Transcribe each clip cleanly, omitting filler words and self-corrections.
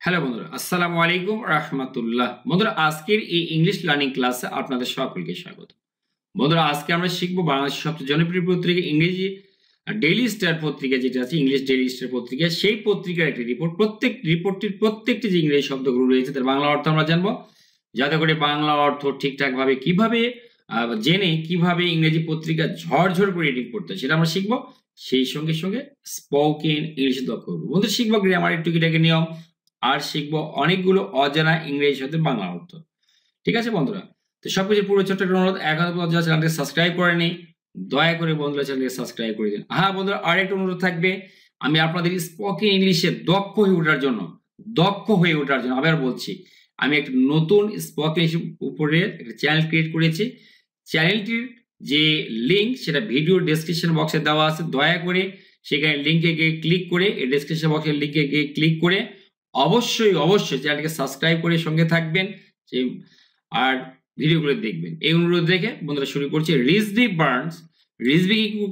Hello বন্ধুরা, আসসালামু আলাইকুম রাহমাতুল্লাহ। বন্ধুরা, আজকের এই ইংলিশ লার্নিং ক্লাসে আপনাদের সকলকে স্বাগত। বন্ধুরা, আজকে আমরা শিখবো বাংলাদেশের সবচেয়ে জনপ্রিয় পত্রিকা ইংরেজি ডেইলি স্টার পত্রিকা, যেটা আছে ইংলিশ ডেইলি স্টার পত্রিকা, সেই পত্রিকার একটি রিপোর্ট। রিপোর্টটির প্রত্যেকটি যে ইংরেজি শব্দগুলো রয়েছে তার বাংলা অর্থ আমরা জানবো, যাতে করে বাংলা অর্থ ঠিকঠাকভাবে কিভাবে জেনে কিভাবে ইংরেজি পত্রিকা ঝরঝর করে রিডিং করতে হয় সেটা আমরা শিখবো। সেই সঙ্গে সঙ্গে স্পোকেন ইংলিশ দক্ষ হবো। বন্ধু, শিখবো গ্রামারের টুকিটাকি নিয়ম, আর শিখবো অনেকগুলো অজানা ইংরেজি শব্দের বাংলা অর্থ। ঠিক আছে বন্ধুরা? তো সবকিছু পুরো ছোট্ট একটা অনুরোধ, এখন পর্যন্ত চ্যানেলটি সাবস্ক্রাইব করেনি, দয়া করে বন্ধুরা চ্যানেলটি সাবস্ক্রাইব করে দিন। হ্যাঁ বন্ধুরা, আরেকটা অনুরোধ থাকবে, আমি আপনাদের স্পোকেন ইংলিশে দক্ষ হয়ে ওঠার জন্য আবার বলছি, আমি একটা নতুন স্পোকেন ইংলিশ উপরে একটা চ্যানেল ক্রিয়েট করেছি। চ্যানেলটির যে লিঙ্ক সেটা ভিডিও ডেসক্রিপশন বক্সে দেওয়া আছে। দয়া করে সেখানে লিঙ্কে গিয়ে ক্লিক করে, এই ডেসক্রিপশন বক্সের লিঙ্কে গিয়ে ক্লিক করে অবশ্যই চ্যানেলটিকে সাবস্ক্রাইব করে সঙ্গে থাকবেন আর ভিডিওগুলো দেখবেন। এই অনুরোধ রেখে বন্ধুরা শুরু করছি। রিজভি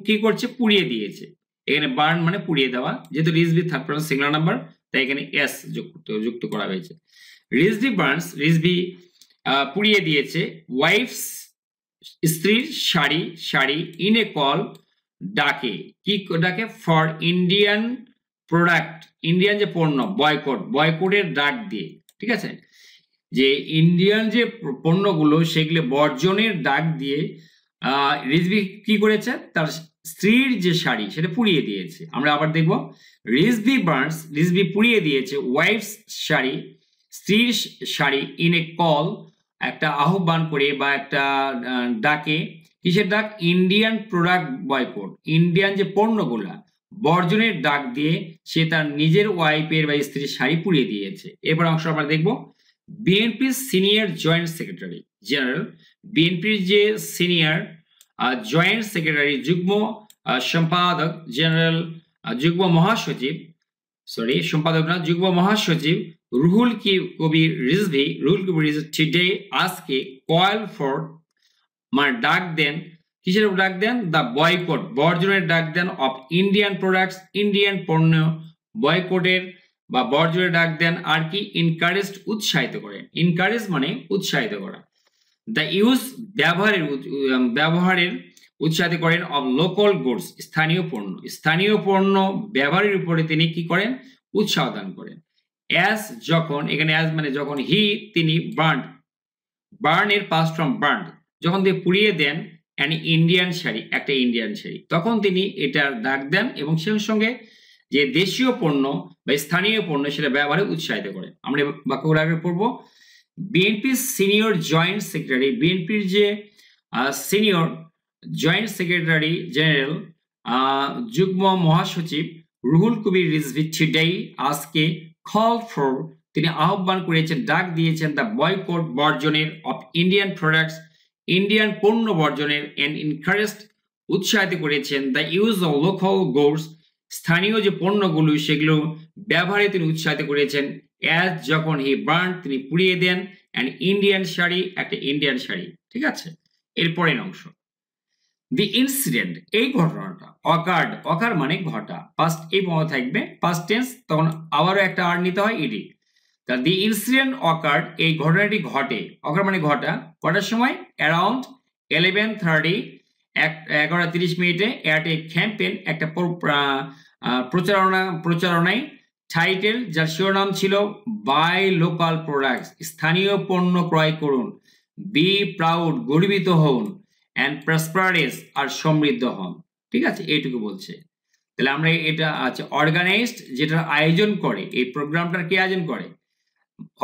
কি করছে? পুড়িয়ে দিয়েছে। এখানে বার্ন মানে পুড়িয়ে দেওয়া, যেহেতু Rizvi third person singular number, তাই এখানে এস যুক্ত করা হয়েছে। রিজভি পুড়িয়ে দিয়েছে ওয়াইফস, স্ত্রীর শাড়ি ইন এ কল, ডাকে। কি ডাকে? ফর ইন্ডিয়ান প্রোডাক্ট, ইন্ডিয়ান যে পণ্য, বয়কটের ডাক দিয়ে। ঠিক আছে, যে ইন্ডিয়ান যে পণ্যগুলো সেগুলো বর্জনের ডাক দিয়ে রিজভি কি করেছে? তার স্ত্রীর যে শাড়ি সেটা পুড়িয়ে দিয়েছে। আমরা আবার দেখব, রিজভি পুড়িয়ে দিয়েছে ওয়াইফস শাড়ি, স্ত্রীর শাড়ি ইন এ কল, একটা আহ্বান করে বা একটা ডাকে। কিসের ডাক? ইন্ডিয়ান প্রোডাক্ট বয়কট, ইন্ডিয়ান যে পণ্যগুলা বর্জনের ডাক দিয়ে সে তার নিজের ওয়াইফের বা স্ত্রীর শাড়ি পুড়িয়ে দিয়েছে। এরপর অংশ আমরা দেখব, বিএনপির সিনিয়র জয়েন্ট সেক্রেটারি জেনারেল, বিএনপির যে সিনিয়র জয়েন্ট সেক্রেটারি, যুগ্ম সম্পাদক জেনারেল, যুগ্ম মহাসচিব, যুগ্ম মহাসচিব রুহুল কবির রিজভি টুডে, আজকে, কয়েল ফর মানে ডাক দেন, কিসের ডাক দেন? দ্য বয়কট, বর্জনের ডাক দেন, অফ ইন্ডিয়ান প্রোডাক্টস, ইন্ডিয়ান পণ্য বয়কটের বা বর্জনের ডাক দেন। আর কি? ইনকারেজড, উৎসাহিত করেন। ইনকারেজ মানে উৎসাহিত করা। দ্য ইউজ, ব্যবহারের উৎসাহিত করেন, অফ লোকাল গুডস, স্থানীয় পণ্য ব্যবহারের উপরে তিনি কি করেন? উৎসাহ দান করেন। অ্যাজ, যখন, এখানে অ্যাজ মানে যখন, তিনি বার্ন এর পাস্ট ফ্রম বার্ন, যখন তিনি পুড়িয়ে দেন একটা ইন্ডিয়ান শাড়ি, তখন তিনি এটার ডাক দেন এবং সেই সঙ্গে যে দেশীয় পণ্য বা স্থানীয় পণ্য সেটা ব্যবহারে উৎসাহিত করে। আমরা বাক্যগুলো আগে পড়বো। বিএনপির সিনিয়র জয়েন্ট সেক্রেটারি, বিএনপির যে সিনিয়র জয়েন্ট সেক্রেটারি জেনারেল, যুগ্ম মহাসচিব রুহুল কবির রিজভি টুডে, আজকে, কল ফর, তিনি আহ্বান করেছেন, ডাক দিয়েছেন, দ্য বয়কট, বর্জনের, অফ ইন্ডিয়ান প্রোডাক্টস, ইন্ডিয়ান পণ্য বর্জনের, এন্ড ইনকারেজড, উৎসাহিত করেছেন, the use of local goods, স্থানীয় যে পণ্যগুলো সেগুলো ব্যবহারে তিনি উৎসাহিত করেছেন। অ্যাজ, যখন, তিনি পুড়িয়ে দেন অ্যান ইন্ডিয়ান শাড়ি, একটা ইন্ডিয়ান শাড়ি। ঠিক আছে, এরপরের অংশ, দি ইনসিডেন্ট, এই ঘটনাটা, অকার মানে ঘটা, পাস্ট এই মনে থাকবে, পাস্ট টেন্স, তখন আবারও একটা আর নিতে হয়, ইডি। তা দি ইনসিডেন্ট অকার্ড, এই ঘটনাটি ঘটে, অকার মানে ঘটা, কটার সময়? অ্যারাউন্ড 11:30, 11:30 অ্যাট এ ক্যাম্পেন, একটা প্রচারণায়, টাইটেল, যার শিরোনাম ছিল বাই লোকাল প্রোডাক্টস, স্থানীয় পণ্য ক্রয় করুন, বি প্রাউড, গর্বিত হন, অ্যান্ড প্রসপারাস, আর সমৃদ্ধ হন। ঠিক আছে, এইটুকু বলছে। তাহলে আমরা এটা আছে অর্গানাইজড, যেটার আয়োজন করে, এই প্রোগ্রামটার কে আয়োজন করে?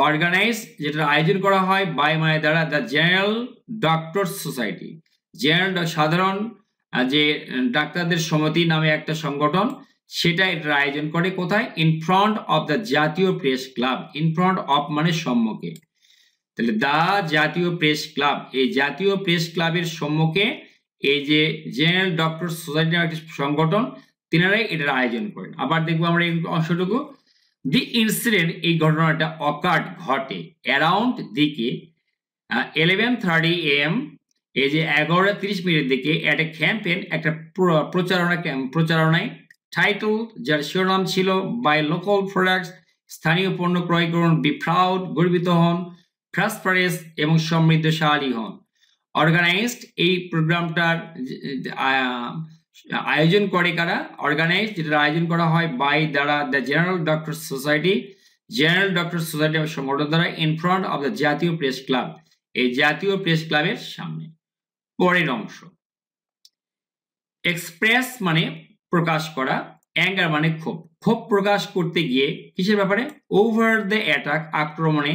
অর্গানাইজ, যেটার আয়োজন করা হয়, বাই মানে দ্বারা, দ্য জেনারেল ডক্টরস সোসাইটি, সাধারণ যে ডাক্তারদের সমিতি নামে একটা সংগঠন, সেটা এটার আয়োজন করে। কোথায়? ইন ফ্রন্ট অফ দ্য জাতীয় press club, in front of মানে সম্মুখে, তাহলে দা জাতীয় প্রেস ক্লাব, এই জাতীয় প্রেস ক্লাবের সম্মুখে এই যে জেনারেল ডক্টর সোসাইটি নামে একটি সংগঠন, তিনারাই এটার আয়োজন করেন। আবার দেখবো আমরা এই অংশটুকু, দি ইনসিডেন্ট, এই ঘটনাটা অকার্ড, ঘটে, অ্যারাউন্ড দিকে, 11:30 AM, এই যে 11:30 দিকে, একটা ক্যাম্পেন, একটা প্রচারণায়, টাইটেল, যার শিরোনাম ছিল বাই লোকাল প্রোডাক্টস, স্থানীয় পণ্য ক্রয় করুন, বি প্রাউড, গর্বিত হন, প্রসপারাস এবং সমৃদ্ধশালী হন। অর্গানাইজড, এই প্রোগ্রামটার আয়োজন করে কারা? অর্গানাইজড, যেটা আয়োজন করা হয় বাই দ্বারা the general doctor society, general doctor society সংগঠন দ্বারা, ইন ফ্রন্ট অফ দ্য জাতীয় প্রেস ক্লাব, এই জাতীয় প্রেস ক্লাবের সামনে। পরের অংশ, এক্সপ্রেস মানে প্রকাশ করা, অ্যাঙ্গার মানে ক্ষোভ, ক্ষোভ প্রকাশ করতে গিয়ে কিসের ব্যাপারে? ওভার দ্য অ্যাটাক, আক্রমণে,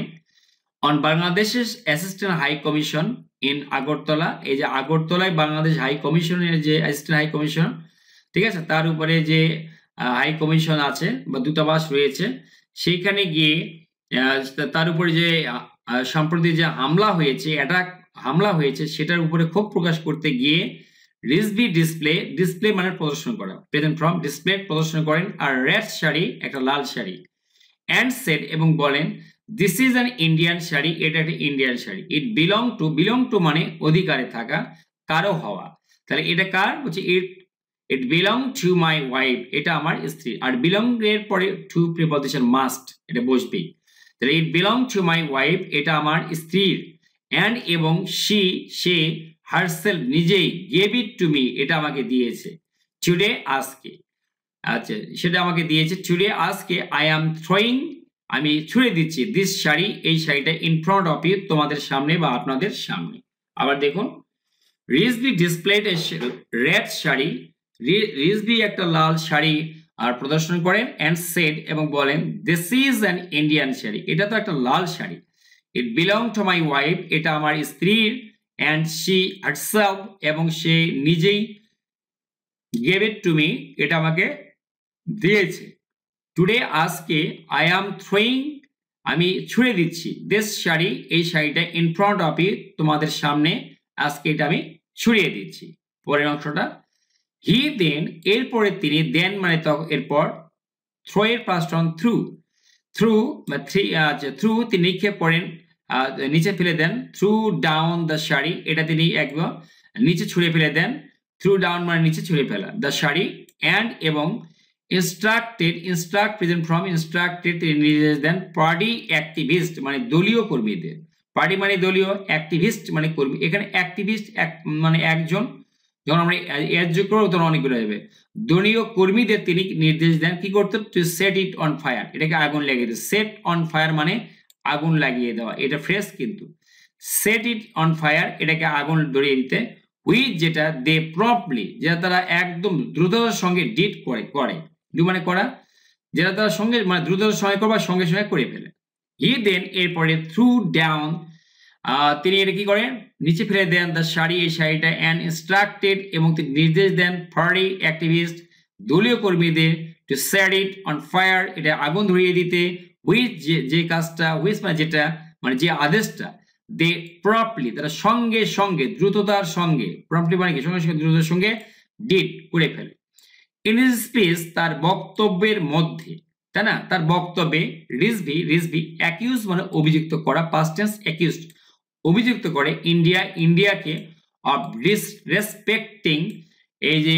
অন বাংলাদেশের assistant high commission in Agartala, এই যে আগরতলায় বাংলাদেশ হাই কমিশনের যে অ্যাসিস্ট্যান্ট হাই কমিশন, ঠিক আছে, তার উপরে যে হাই কমিশন আছে বা দূতাবাস রয়েছে, সেইখানে গিয়ে তার উপরে যে সম্প্রতি যে হামলা হয়েছে, অ্যাটাক হামলা হয়েছে, সেটার উপরে ক্ষোভ প্রকাশ করতে গিয়ে রিজভি ডিসপ্লে, ডিসপ্লে মানে প্রদর্শন করা, প্রেজেন্ট ফ্রম ডিসপ্লে প্রদর্শন করেন, আর রেড শাড়ি, একটা লাল শাড়ি, অ্যান্ড সেড এবং বলেন, this is an Indian sari, এটা একটা Indian sari, it belong to, belong to মানে অধিকারে থাকা, কারো হওয়া, তাহলে এটা কার বলছে? ইট বিলং টু মাই ওয়াইফ, এটা আমার স্ত্রী, আর বিলং এর পরে টু প্রিপজিশন মাস্ট, এটা বসবেই, তাহলে ইট বিলং টু মাই ওয়াইফ, এটা আমার স্ত্রীর, অ্যান্ড এবং সে হারসেলফ নিজেই, গেভ ইট টু মি, এটা আমাকে দিয়েছে, টুডে আজকে, আচ্ছা সেটা আমাকে দিয়েছে, টুডে আজকে, আই অ্যাম থ্রোয়িং, আমি ছুড়ে দিচ্ছি, দিস শাড়ি, এই শাড়িটা, ইন ফ্রন্ট অফ ইউ, তোমাদের সামনে বা আপনাদের সামনে। আবার দেখুন, Rizvi displayed a red sari, Rizvi একটা লাল শাড়ি আর প্রদর্শন করেন, অ্যান্ড সেড এবং বলেন, this is an Indian sari, এটা তো একটা লাল শাড়ি, ইট বিলং টু মাই ওয়াইফ, এটা আমার স্ত্রীর, অ্যান্ড শি হারসেলফ এবং সে নিজেই, গেভ ইট টু মি, এটা আমাকে দিয়েছে, টুডে আজকে, আই অ্যাম থ্রোয়িং, আমি ছুড়ে দিচ্ছি, দিস শাড়ি, এই শাড়িটা, ইন ফ্রন্ট অফ ইউ, তোমাদের সামনে, আজকে এটা আমি ছুড়িয়ে দিচ্ছি। পরের অংশটা, হি দেন, এরপরে তিনি, দেন মানে এরপর, থ্রো এর পাস্ট অন থ্রু, থ্রু বা থ্রু তিনি নিক্ষেপ করেন, নিচে ফেলে দেন, থ্রু ডাউন দ্য শাড়ি, এটা তিনি একদম নিচে ছুঁড়ে ফেলে দেন, থ্রু ডাউন মানে নিচে ছুঁড়ে ফেলা, দ্য শাড়ি, অ্যান্ড এবং instructed, instruct present form instructed, তিনি নির্দেশ দেন, পার্টি অ্যাক্টিভিস্ট মানে দলীয় কর্মীদের, পার্টি মানে দলীয়, অ্যাক্টিভিস্ট মানে কর্মী, এখানে অ্যাক্টিভিস্ট মানে একজন, যখন আমরা এর যোগ করবো তখন অনেকগুলো হবে, দলীয় কর্মীদের তিনি নির্দেশ দেন কি করতে? To set it on fire, এটাকে আগুন লাগিয়ে দেয়, সেট অন ফায়ার মানে আগুন লাগিয়ে দেওয়া, এটা ফ্রেশ কিন্তু, সেট ইট অন ফায়ার, এটাকে আগুন ধরিয়ে দিতে, উইথ যেটা, দে প্রম্পটলি, যেটা তারা একদম দ্রুততার সঙ্গে ডিড করে, মানে করা, যেটা তারা সঙ্গে মানে দ্রুততার সঙ্গে করবা, সঙ্গে সঙ্গে করে ফেলে। হি দেন, এরপরে থ্রু ডাউন, তিনি এটা কি করেন? নিচে ফেলে দেন, দ্য শাড়ি, এই শাড়িটা, অ্যান্ড ইনস্ট্রাক্টেড এবং তিনি নির্দেশ দেন, পার্টি অ্যাক্টিভিস্ট দলীয় কর্মীদের, to set it on fire, এটা আগুন ধরিয়ে দিতে, উইথ যে কাজটা, উইথ মানে যেটা, মানে যে আদেশটা, দে প্রম্পটলি, তারা সঙ্গে সঙ্গে দ্রুততার সঙ্গে, প্রম্পটলি মানে কি? সঙ্গে সঙ্গে দ্রুততার সঙ্গে ডিড করে ফেলে। ইন হিজ স্পিচ, তার বক্তব্যের মধ্যে, তাই না, তার বক্তব্যে, রিজভি অ্যাকিউজ মানে অভিযুক্ত করা, পাস্ট টেন্স অ্যাকিউজড, অভিযুক্ত করে ইন্ডিয়াকে অফ ডিসরেসপেক্টিং, এই যে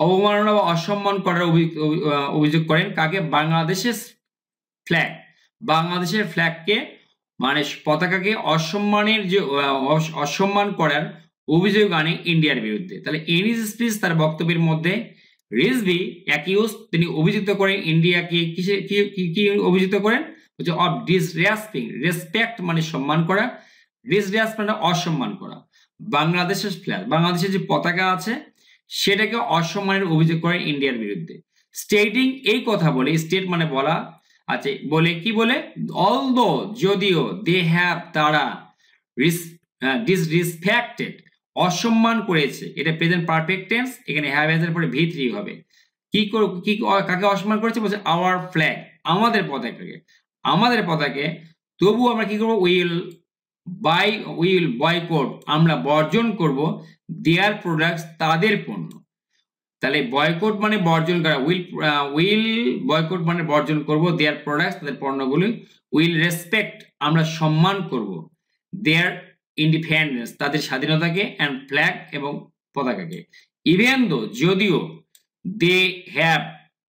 অবমাননা বা অসম্মান করার অভিযোগ করেন, কাকে? বাংলাদেশের ফ্ল্যাগ, বাংলাদেশের ফ্ল্যাগকে মানে পতাকাকে অসম্মানের যে অসম্মান করার অভিযোগ আনে ইন্ডিয়ার বিরুদ্ধে। তাহলে ইন হিজ স্পিচ, তার বক্তব্যের মধ্যে, রিজভি অ্যাকিউজ, তিনি অভিযুক্ত করেন ইন্ডিয়াকে, কি অভিযুক্ত করেন? হচ্ছে অফ ডিসরেসপেক্টিং, রেসপেক্ট মানে সম্মান করা, ডিসরেসপেক্ট মানে অসম্মান করা, বাংলাদেশের ফ্ল্যাগ, বাংলাদেশের যে পতাকা আছে সেটাকে অসম্মানের অভিযোগ করেন ইন্ডিয়ার বিরুদ্ধে। স্টেটিং, এই কথা বলে, স্টেট মানে বলা, আচ্ছা বলে কি বলে? অলদো, যদিও, দে হ্যাভ, তারা, ডিসরেসপেক্টেড, অসম্মান করেছে, এটা প্রেজেন্ট পারফেক্ট টেন্স, এখানে হ্যাভ এর পরে ভি3 হবে, কাকে অসম্মান করেছে? বলছে আওয়ার ফ্ল্যাগ, আমাদের পতাকাকে, আমাদের পতাকে, তবু আমরা কি করবো? উইল বয়কট, আমরা বর্জন করব, দেয়ার প্রোডাক্টস, তাদের পণ্য। তাহলে বয়কট মানে বর্জন করা, উইল বয়কট মানে বর্জন করব, দেয়ার প্রোডাক্টস, তাদের পণ্যগুলি, উইল রেসপেক্ট, আমরা সম্মান করব, দেয়ার ইন্ডিপেন্ডেন্স, তাদের স্বাধীনতাকে, অ্যান্ড ফ্ল্যাগ এবং পতাকাকে, ইভেন দো, যদিও, দে হ্যাভ,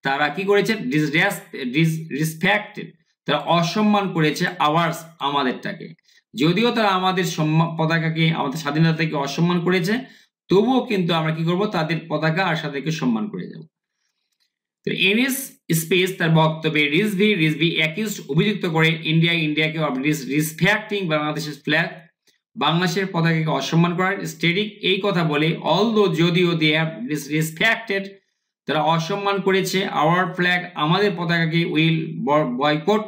তারা কি করেছে? ডিসরেসপেক্টেড, তারা অসম্মান করেছে আওয়ার্স, আমাদেরটাকে। যদিও তারা আমাদের পতাকাকে, আমাদের স্বাধীনতাকে অসম্মান করেছে, তবুও কিন্তু আমরা কি করব? তাদের পতাকা আর স্বাধীনতাকে সম্মান করে যাব। তো এনএস স্পেস তার বক্তব্যে রিজভি অ্যাকিউজড, অভিযুক্ত করে ইন্ডিয়াকে অফ ডিসরেসপেক্টিং বাংলাদেশের ফ্ল্যাগ, বাংলাদেশের পতাকাকে অসম্মান করার, স্টেডিং, এই কথা বলে অলদো, যদিও দে হ্যাভ ডিসরেসপেক্টেড, তারা অসম্মান করেছে আওয়ার ফ্ল্যাগ, আমাদের পতাকাকে, উইল বয়কট,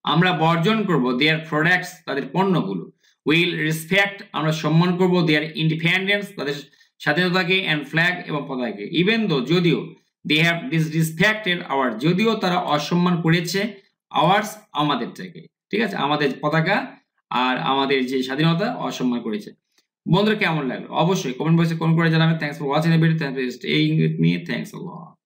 আমরা বর্জন করব, দেয়ার প্রোডাক্টস, তাদের পণ্যগুলো, উইল রেসপেক্ট, আমরা সম্মান করব, দেয়ার ইন্ডিপেন্ডেন্স, তাদের স্বাধীনতাকে, অ্যান্ড ফ্ল্যাগ, এবং পতাকাকে, ইভেন দো, যদিও, দে হ্যাভ ডিসরেসপেক্টেড আওয়ার, যদিও তারা অসম্মান করেছে আওয়ার্স, আমাদেরটাকে, ঠিক আছে, আমাদের পতাকা আর আমাদের যে স্বাধীনতা অসম্মান করেছে। বন্ধুরা কেমন লাগলো অবশ্যই কমেন্ট বক্সে কমেন্ট করে জানাবেন। Thanks for watching the video, thanks for staying with me, thanks a lot.